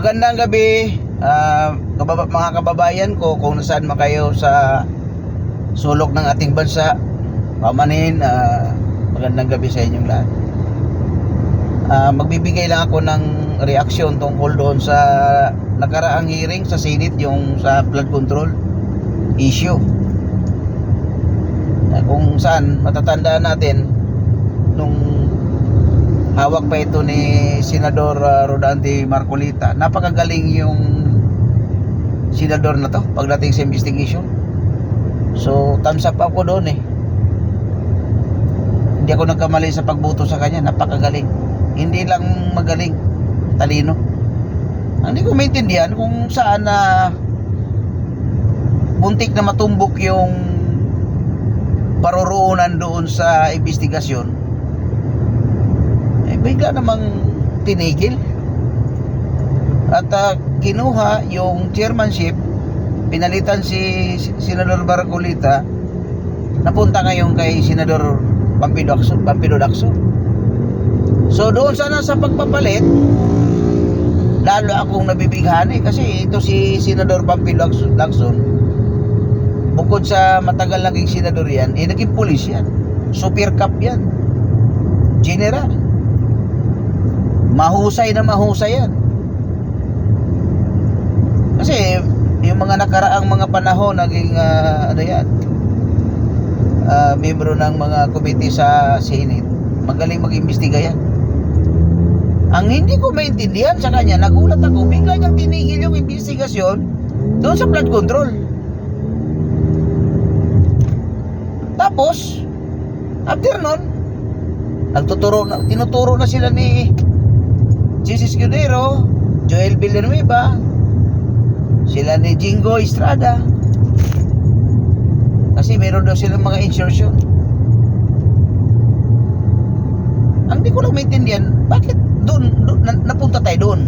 Magandang gabi, mga kababayan ko kung nasaan man kayo sa sulok ng ating bansa, pamanin. Magandang gabi sa inyong lahat. Magbibigay lang ako ng reaksyon tungkol doon sa nakaraang hearing sa Senate, yung sa flood control issue, kung saan matatandaan natin nung hawak pa ito ni Senador Rodante Marcolita. Napakagaling yung senador na to pagdating sa investigation. So thumbs up ako doon. Hindi ako nagkamali sa pagboto sa kanya. Napakagaling. Hindi lang magaling, talino. Hindi ko maintindihan kung saan na buntik na matumbok yung paroroonan doon sa investigasyon, bigla namang tinigil at kinuha yung chairmanship, pinalitan si Senador Marcolita, napunta ngayon kay Senador Pampido Lacson. So doon sana sa pagpapalit, lalo akong nabibighani kasi ito si Senador Pampido Lacson, bukod sa matagal naging senador yan, naging pulis yan, super cup yan, general. Mahusay na mahusay yan. Kasi yung mga nakaraang mga panahon naging membro ng mga komite sa Senate, magaling mag-imbestiga yan. Ang hindi ko maintindihan sa kanya, nagulat ako, bigla niyang tinigil yung investigasyon doon sa flood control. Tapos after nun, tinuturo na sila ni Jesus Escudero, Joel Villanueva, sila ni Jingo Estrada, kasi meron daw silang mga insertion. Ang di ko lang maintindihan, bakit doon napunta tayo doon?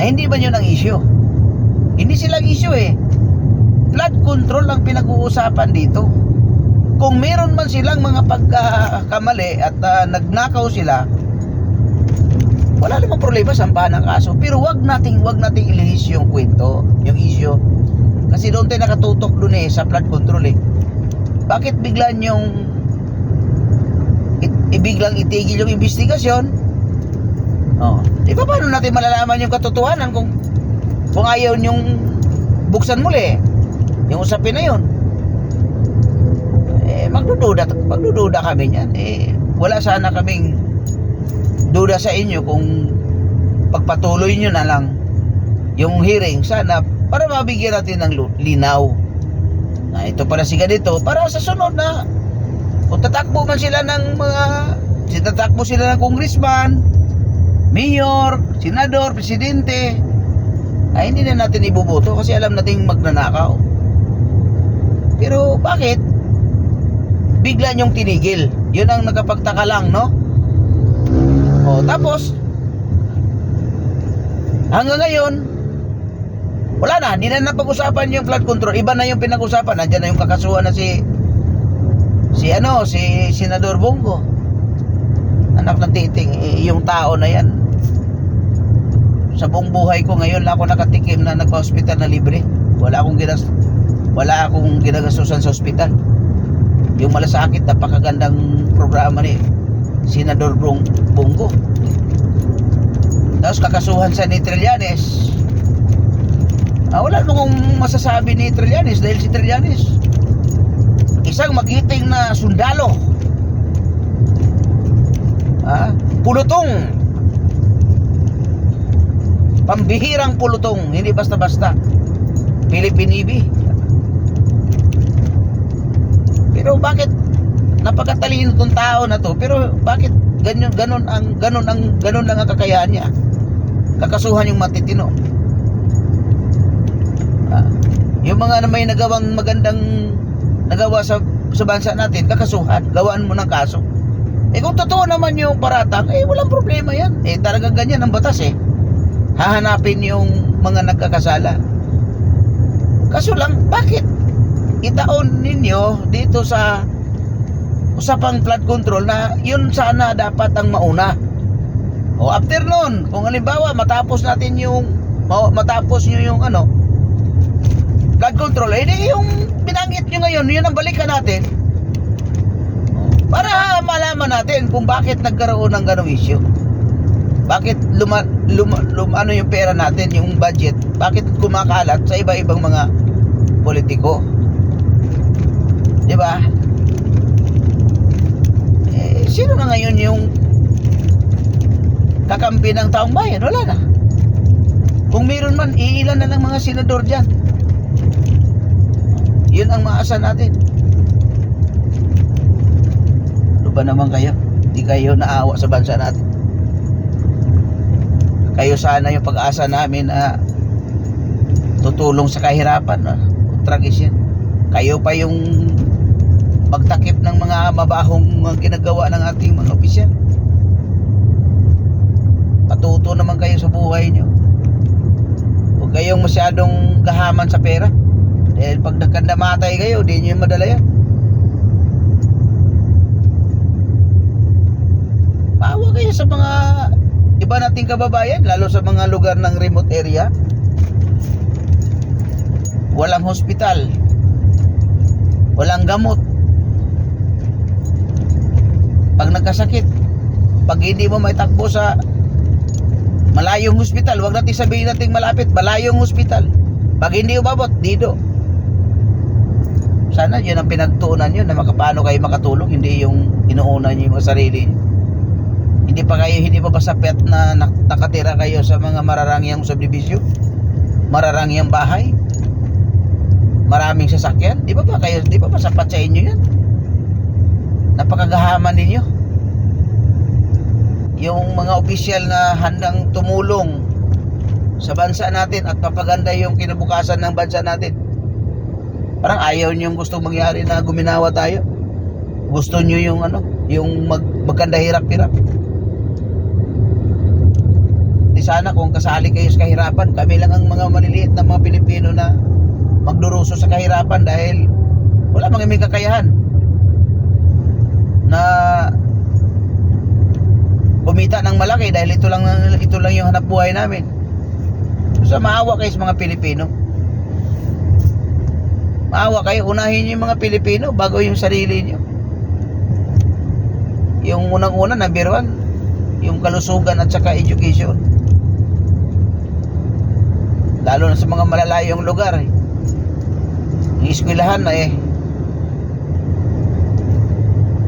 Na hindi ba yun ang issue? Hindi silang issue Flood control ang pinag-uusapan dito. Kung meron man silang mga pagkakamali at nagnakaw sila, wala namang problema, sampahan ng kaso. Pero wag nating ilihis yung kwento, yung issue. Kasi doon tayo nakatutok doon sa flood control Bakit biglang biglang itigil yung investigasyon? Di ba paano natin malalaman yung katotohanan kung ayaw yung buksan muli yung usapin na yun? Magdududa kami niyan. Wala sana kaming duda sa inyo kung pagpatuloy nyo na lang yung hearing, sana para mabigyan natin ng linaw na ito pala si ganito, para sa sunod na kung tatakbo man sila ng congressman, mayor, senador, presidente, ay hindi na natin iboboto kasi alam nating magnanakaw. Pero bakit bigla nyong tinigil? Yun ang nagkapagtaka lang, no? Tapos hanggang ngayon wala na, hindi na napag-usapan yung flood control. Iba na yung pinag-usapan. Nandiyan na yung kakasuhan na si Senador Bongo, anak ng titing. Yung tao na yan, sa buong buhay ko ngayon lang ako nakatikim na nagpa-hospital na libre. Wala akong ginagastusan sa hospital. Yung malasakit, napakagandang programa ni Senador Bongo. Tapos kakasuhan sa ni Trillanes. Wala namang masasabi ni Trillanes dahil si Trillanes isang magiting na sundalo, pulutong, pambihirang pulutong, hindi basta-basta, Philippine Navy. Pero bakit napakatalino tong tao na to, pero bakit ganun lang ang kakayahan niya? Kakasuhan yung matitino. Yung mga may nagawang magandang nagawa sa bansa natin, kakasuhan, gawaan mo ng kaso. Kung totoo naman yung paratang, walang problema yan. Talagang ganyan ang batas hahanapin yung mga nagkakasala. Kaso lang, bakit itaon ninyo dito sa usapang flood control na yun sana dapat ang mauna? O after nun, kung halimbawa matapos natin yung matapos nyo yung flood control, di yung binanggit nyo ngayon, yun ang balikan natin para malaman natin kung bakit nagkaroon ng ganong issue. Bakit yung pera natin, yung budget, bakit kumakalat sa iba-ibang mga politiko. Di ba? Sino na ngayon yung kakampi ng taong bayan? Wala na. Kung meron man, iilan na lang mga senador dyan. Yun ang maasa natin. Ano ba naman kayo? Di kayo naawa sa bansa natin. Kayo sana yung pag-asa namin na tutulong sa kahirapan. Tragis yan. Kayo pa yung magtakip ng mga mabahong ginagawa ng ating mga opisyal. Patuto naman kayo sa buhay nyo. Huwag kayong masyadong gahaman sa pera. Dahil pag nagkandamatay kayo, di nyo madala yan. Maawa kayo sa mga iba nating kababayan, lalo sa mga lugar ng remote area. Walang hospital, walang gamot. Pag nagkasakit, pag hindi mo maitakbo sa malayong hospital, wag natin sabihin natin malapit, malayong hospital. Pag hindi umabot, dito. Sana yun ang pinagtuunan nyo na paano kayo makatulong, hindi yung inuuna nyo yung sarili nyo. Hindi pa ba sapet na nakatira kayo sa mga mararangyang subdivision, mararangyang bahay, maraming sasakyan? Di ba sapat sa inyo yan? Napakagahaman ninyo. Yung mga opisyal na handang tumulong sa bansa natin at papaganda yung kinabukasan ng bansa natin, parang ayaw nyo yung gustong mangyari na guminawa tayo. Gusto nyo yung yung magkanda hirap-hirap. Di sana kung kasali kayo sa kahirapan, kami lang ang mga maliliit na mga Pilipino na magduruso sa kahirapan dahil wala mga may kakayahan na kumita ng malaki dahil ito lang yung hanap buhay namin. So maawa kayo sa mga Pilipino. Maawa kayo, unahin yung mga Pilipino bago yung sarili nyo. Yung unang-una, number 1, yung kalusugan at saka education. Lalo na sa mga malalayong lugar. Yung eskwelahan na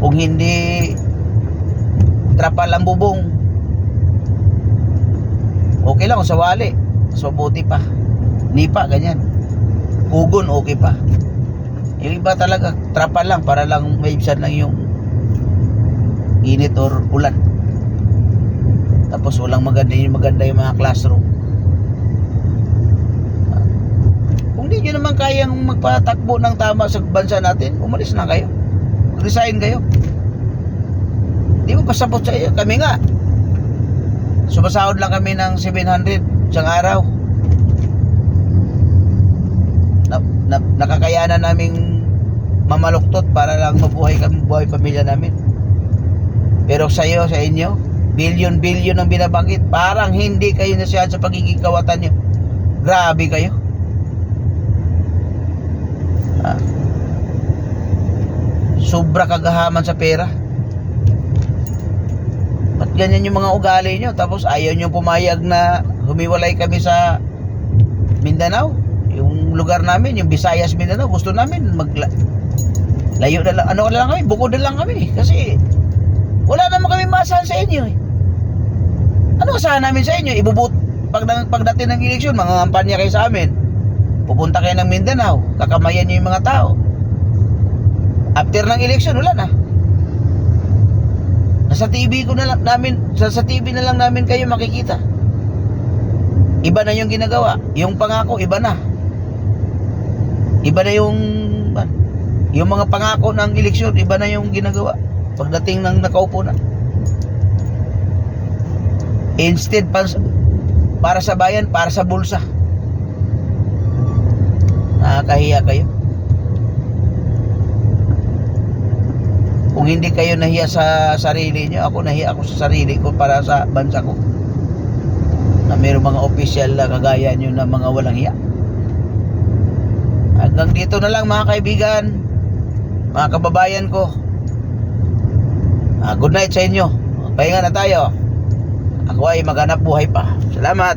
kung hindi trapal ang bubong, okay lang kung sawali, so buti pa. Nipa, ganyan. Kugon, okay pa. Yung iba talaga, trapal lang para lang maibsan lang yung init or ulan. Tapos walang maganda yung mga classroom. Kung di nyo naman kayang magpatakbo ng tama sa bansa natin, umalis na kayo. Resign kayo. Di ba pasabot sa iyo? Kami nga, sumasahod lang kami ng 700 isang araw. Nakakayanan naming mamaluktot para lang mabuhay pamilya namin. Pero sa iyo, sa inyo, bilyon ang binabanggit. Parang hindi kayo nasiyahan sa pagiging kawatan nyo. Grabe kayo. Sobra kagahaman sa pera. Ba't ganyan yung mga ugali nyo? Tapos ayaw nyo pumayag na humiwalay kami sa Mindanao, yung lugar namin, yung Visayas, Mindanao. Gusto namin layo na lang, lang kami, bukod na lang kami. Kasi wala naman kami maasahan sa inyo. Ano asahan namin sa inyo? Pagdating ng eleksyon, mga kampanya kayo sa amin, pupunta kayo ng Mindanao, kakamayan nyo yung mga tao. After ng eleksyon, wala na. Sa TV na lang namin kayo makikita. Iba na yung ginagawa. Yung pangako, iba na. Iba na yung mga pangako ng eleksyon, iba na yung ginagawa. Pagdating ng nakaupo na. Instead, para sa bayan, para sa bulsa. Nakakahiya kayo. Kung hindi kayo nahiya sa sarili nyo, ako nahiya ako sa sarili ko para sa bansa ko. Na mayroong mga opisyal na kagaya nyo na mga walang hiya. Hanggang dito na lang mga kaibigan, mga kababayan ko. Good night sa inyo. Pahinga na tayo. Ako ay maghanap buhay pa. Salamat.